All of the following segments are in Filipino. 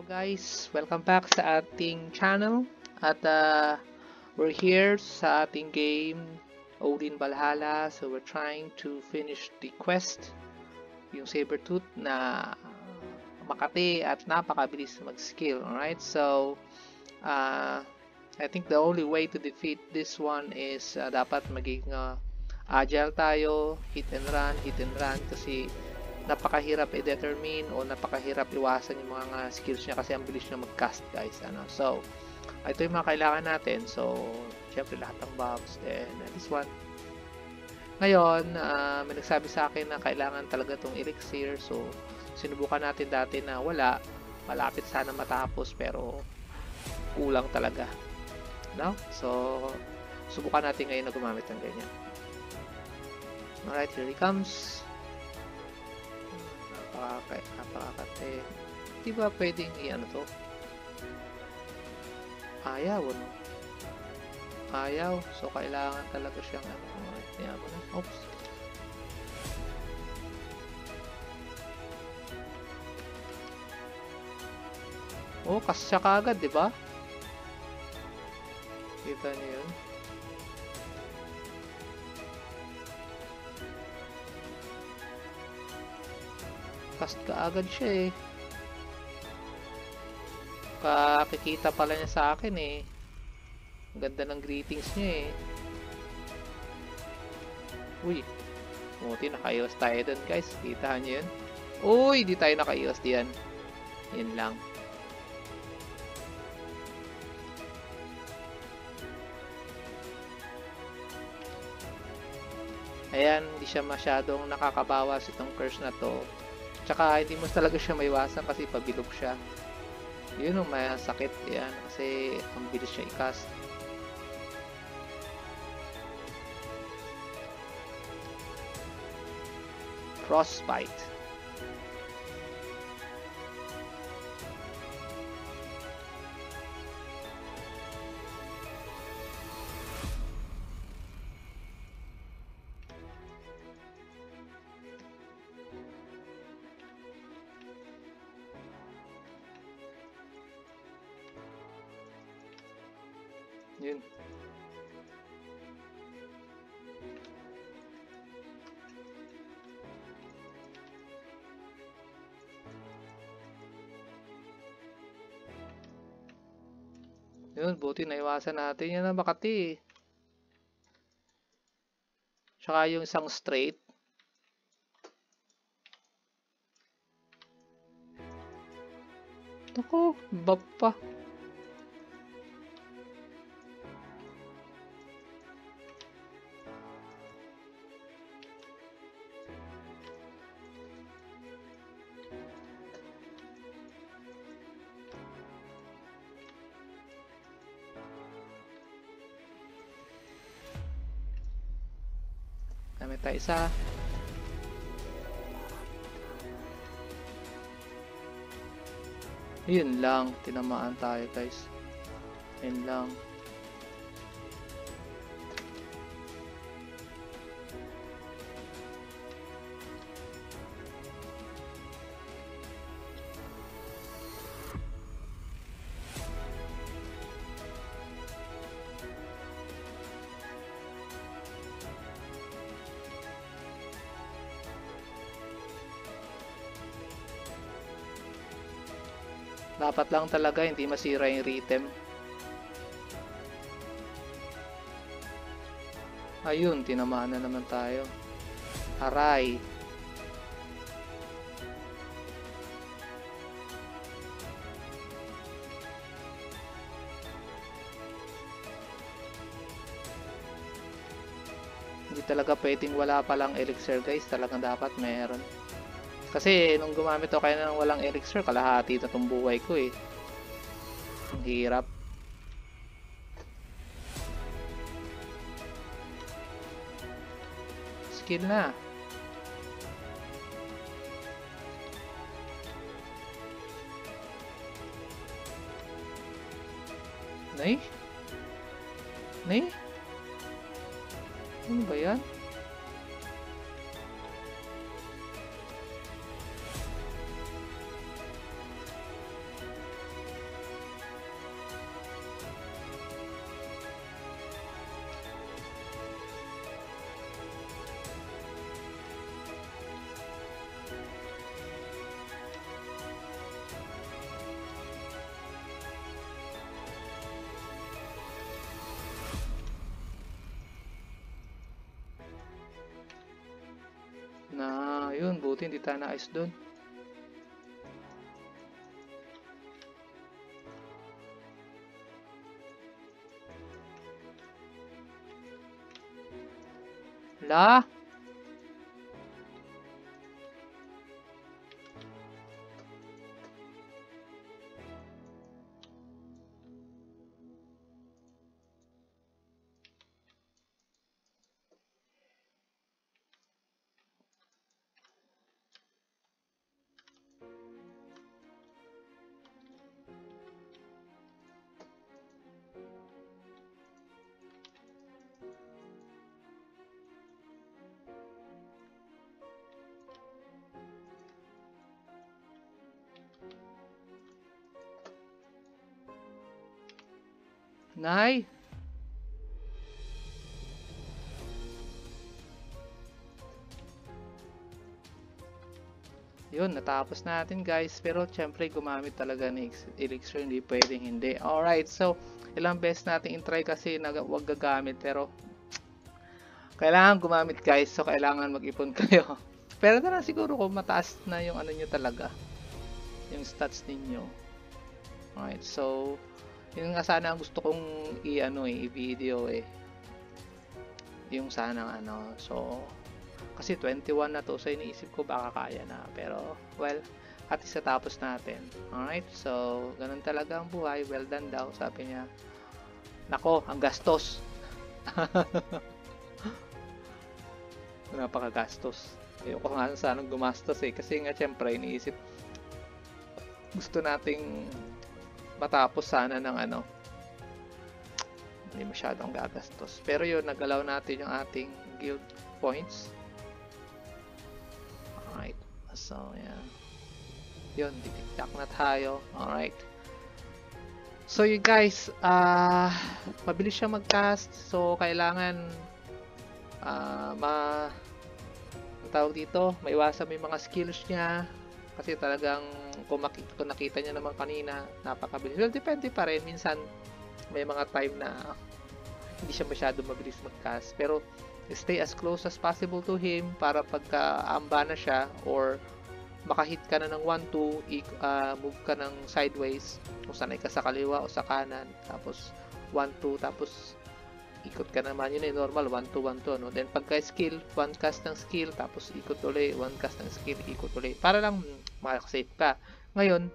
Guys, welcome back sa ating channel at we're here sa ating game Odin Valhalla. So we're trying to finish the quest, yung Sabertooth na makati at napakabilis mag-skill. Alright, so I think the only way to defeat this one is dapat maging agile tayo, hit and run kasi napakahirap i-determine o napakahirap iwasan yung mga skills niya kasi ang bilis niya mag-cast, guys. So, ito yung mga kailangan natin. So, syempre lahat ng buffs. Then, this one. Ngayon, may nagsabi sa akin na kailangan talaga itong elixir. So, sinubukan natin dati na wala. Malapit sana matapos pero kulang talaga. No? So, subukan natin ngayon na gumamit ng ganyan. Alright, here he comes. Napakakate. Di ba pwedeng i-ano to? Ayaw, ano? Ayaw. So, kailangan talaga siyang ano. Kaya mo na. Oops. Oh, kasya ka agad, di ba? Kita niyo yun? Cast ka agad siya eh. Kakikita pala niya sa akin eh. Ang ganda ng greetings niya eh. Uy. Buti nakaiwas tayo dun, guys. Kitahan niyo yun? Uy, di tayo nakaiwas diyan. Yun lang. Ayan, hindi siya masyadong nakakabawas itong curse na to. Tsaka hindi mo talaga siya maiwasan kasi pabilog siya. Yun ang masakit yan kasi ang bilis siya i-cast. Frostbite. Yun. Yun, buti naiwasan natin. Yan ang Makati. Tsaka yung isang straight. Ako, bab pa. Gamit tayo isa. Yun lang, tinamaan tayo, guys. Yun lang. Dapat lang talaga hindi masira yung rhythm. Ayun, tinamaan na naman tayo. Aray. Hindi talaga pwedeng wala palang elixir, guys. Talagang dapat meron. Kasi nung gumamit ako kaya ng walang elixir, kalahati na itong buhay ko eh. Ang hirap. Skill na. Nay? Nay? Ano ba yan? Na, yun, buti hindi tayo na-ice doon. La! Nay! Yun, natapos natin guys. Pero syempre gumamit talaga ng elixir, hindi pwedeng hindi. Alright, so ilang beses natin in-try kasi wag gagamit. Pero kailangan gumamit guys. So kailangan mag-ipon kayo. Pero na siguro kung mataas na yung ano nyo talaga. Yung stats ninyo. Alright, so yun nga sana ang gusto kong i-video yung sana ano. So kasi 21 na to, so iniisip ko baka kaya na, pero well, at least natapos natin. Alright, so ganun talaga ang buhay. Well done daw, sabi niya. Nako, ang gastos. Napakagastos. Ayoko nga sanang gumastos kasi nga syempre iniisip gusto nating matapos sana ng ano, hindi masyadong gagastos. Pero yun, nagalaw natin yung ating guild points. Alright, so yan. Yun, titik-tak na tayo. Alright. So yun guys, mabilis siya mag-cast. So kailangan ang tawag dito, maiwasan mo yung mga skills niya. Kasi talagang kung nakita niya naman kanina, napakabilis. Well, depende pa rin. Minsan may mga time na hindi siya masyado mabilis mag-cast. Pero stay as close as possible to him para pagka-amba na siya or makahit ka na ng 1-2, move ka ng sideways kung sanay ka sa kaliwa o sa kanan, tapos 1-2, tapos ikot ka naman, yun ay normal 1-2, no? Then pagka skill, 1 cast ng skill, tapos ikot ulit, 1 cast ng skill, ikot ulit, para lang makasave ka. Ngayon,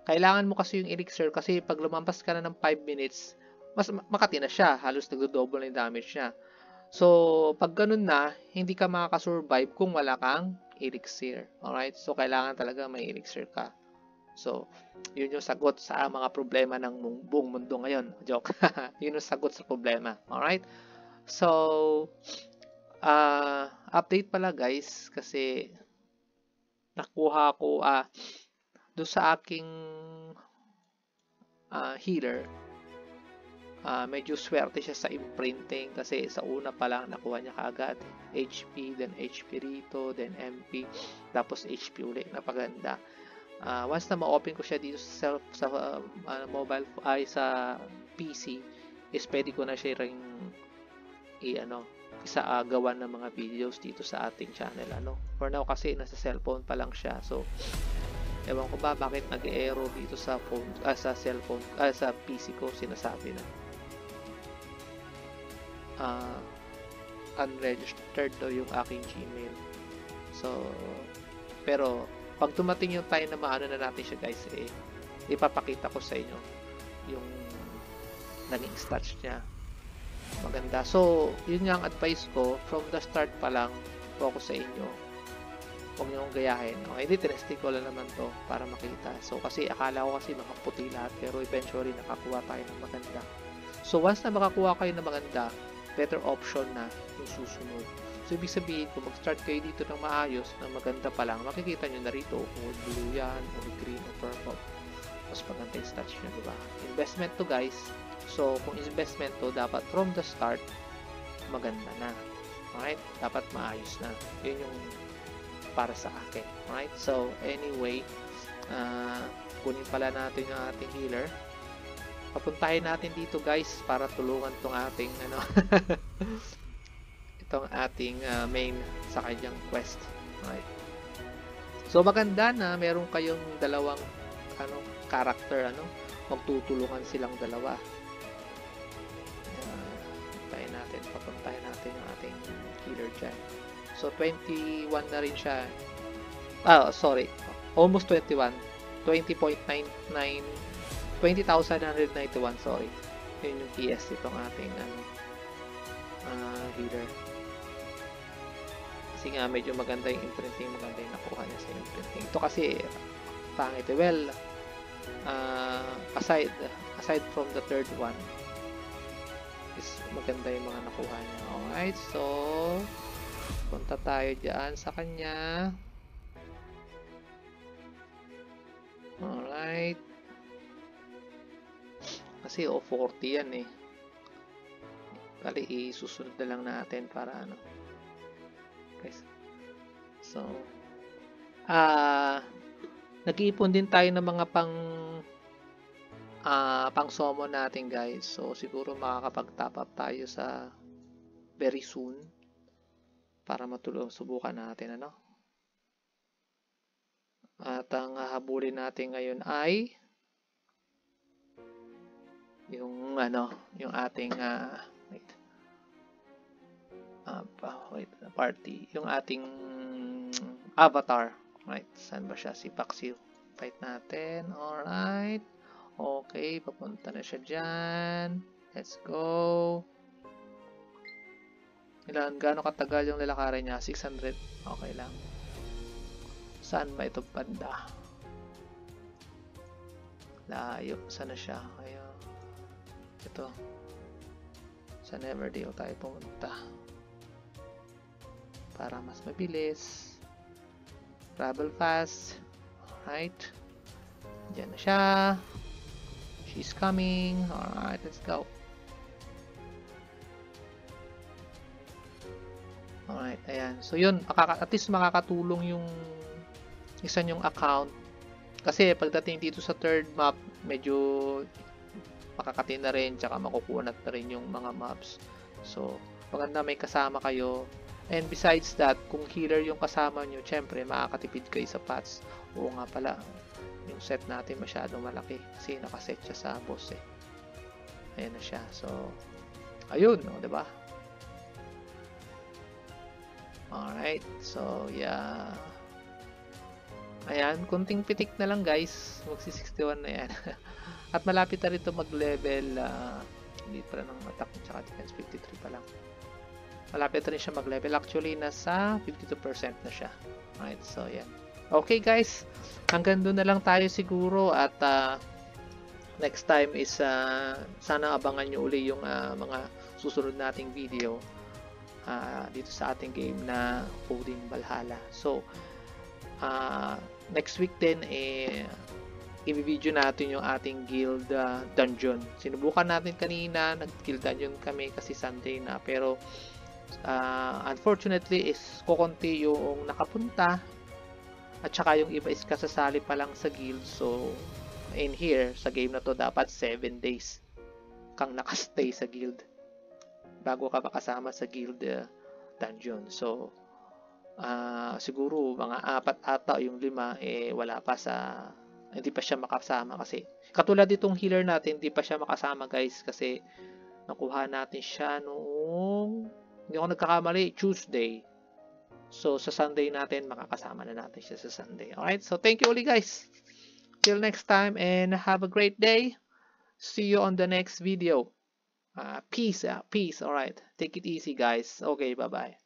kailangan mo kasi yung elixir kasi pag lumampas ka na ng 5 minutes, mas makati na siya, halos nagdo-double na yung damage niya. So, pag ganun na, hindi ka makakasurvive kung wala kang elixir. Alright? So, kailangan talaga may elixir ka. So, yun yung sagot sa mga problema ng buong mundo ngayon. Joke. Yun yung sagot sa problema. Alright? So, update pala guys, kasi nakuha ko doon sa aking healer. Medyo swerte siya sa imprinting kasi sa una pa lang nakuha niya kaagad HP, then HP rito, then MP, tapos HP ulit. Napaganda. Once na ma-open ko siya dito sa mobile sa PC, is pwede ko na siya ring gawan ng mga videos dito sa ating channel. For now kasi nasa cellphone pa lang siya. So ewan ko ba bakit nag-error dito sa phone, sa cellphone, sa PC ko, sinasabi na unregistered daw yung aking Gmail. So, pero pag dumating yung time na maano na natin siya guys, ipapakita ko sa inyo yung naging stats niya. Maganda. So, yun nga ang advice ko, from the start pa lang, focus sa inyo. Huwag nyo kong gayahin. Okay, hindi, tinesting ko lang naman to para makita. So, kasi akala ko kasi makaputi lahat, pero eventually nakakuha tayo ng maganda. So, once na makakuha kayo ng maganda, better option na yung susunod. So, ibig sabihin, kung mag-start kayo dito ng maayos, ng maganda pa lang, makikita nyo na rito kung blue yan, o green, o purple. Mas maganda yung stats nyo, diba? Investment to, guys. So, kung investment to, dapat from the start, maganda na. Alright? Dapat maayos na. Yun yung para sa akin. Alright? So, anyway, kunin pala natin yung ating healer. Papuntahin natin dito guys para tulungan tong ating itong ating main sa kanyang quest. Alright. So maganda na meron kayong dalawang character, magtutulungan silang dalawa. Papuntahin natin yung ating healer dyan. So 21 na rin siya. Sorry. Almost 21. 20.99 20,991, sorry. Yun yung PS itong ating healer. Kasi nga medyo maganda yung imprinting, maganda yung nakuha niya sa imprinting. Ito kasi pangit. Well, aside from the third one, is maganda yung mga nakuha niya. Alright, so punta tayo dyan sa kanya. Alright. Kasi 40 yan eh. Kali isusunod na lang natin para Okay. So, nag-iipon din tayo ng mga pang summon natin, guys. So, siguro makakapag-top up tayo sa very soon para subukan natin, At ang hahabulin natin ngayon ay yung yung ating party, yung ating avatar. Right, saan ba siya? Si Paxiu. Fight natin. Alright. Okay, papunta na siya dyan. Let's go. Gaano katagal yung lalakarin niya? 600. Okay lang. Saan ba ito banda? Layo. Saan na siya? Ayun. Ito. Sa Neverdale tayo pumunta. Para mas mabilis. Travel fast. Alright. Diyan na siya. She's coming. Alright, let's go. Alright, ayan. So yun, at least makakatulong yung isa yung account. Kasi pagdating dito sa third map, medyo makakati na rin, tsaka makukunat na rin yung mga maps. So, maganda may kasama kayo. And besides that, kung healer yung kasama nyo, syempre makakatipid kayo sa pots. Oo nga pala, yung set natin masyadong malaki kasi nakaset siya sa boss eh. Ayan na siya. So, ayun, diba? Alright, so yeah. Ayan, kunting pitik na lang guys. Magsi-61 na yan. At malapit na rin ito mag-level. Hindi pa ng attack at defense 53 pa lang. Malapit na rin siya mag-level. Actually, nasa 52% na siya. Alright, so yan. Okay guys, hanggang doon na lang tayo siguro. At next time is sana abangan nyo uli yung mga susunod nating video dito sa ating game na Odin Valhalla. So, next week din i-video natin yung ating guild dungeon. Sinubukan natin kanina, nag-guild dungeon kami kasi Sunday na, pero unfortunately is kukunti yung nakapunta at saka yung iba is kasasali pa lang sa guild. So in here sa game na to dapat 7 days kang nakastay sa guild bago ka makasama sa guild dungeon. So siguro mga 4 ata yung 5 wala pa hindi pa siya makasama kasi katulad ditong healer natin, hindi pa siya makasama guys kasi nakuha natin siya noong, hindi ako nagkakamali, Tuesday. So sa Sunday natin makakasama na natin siya sa Sunday. Alright, so thank you ulit guys. Till next time and have a great day. See you on the next video. Peace out. Peace. Alright, take it easy guys. Okay, bye bye.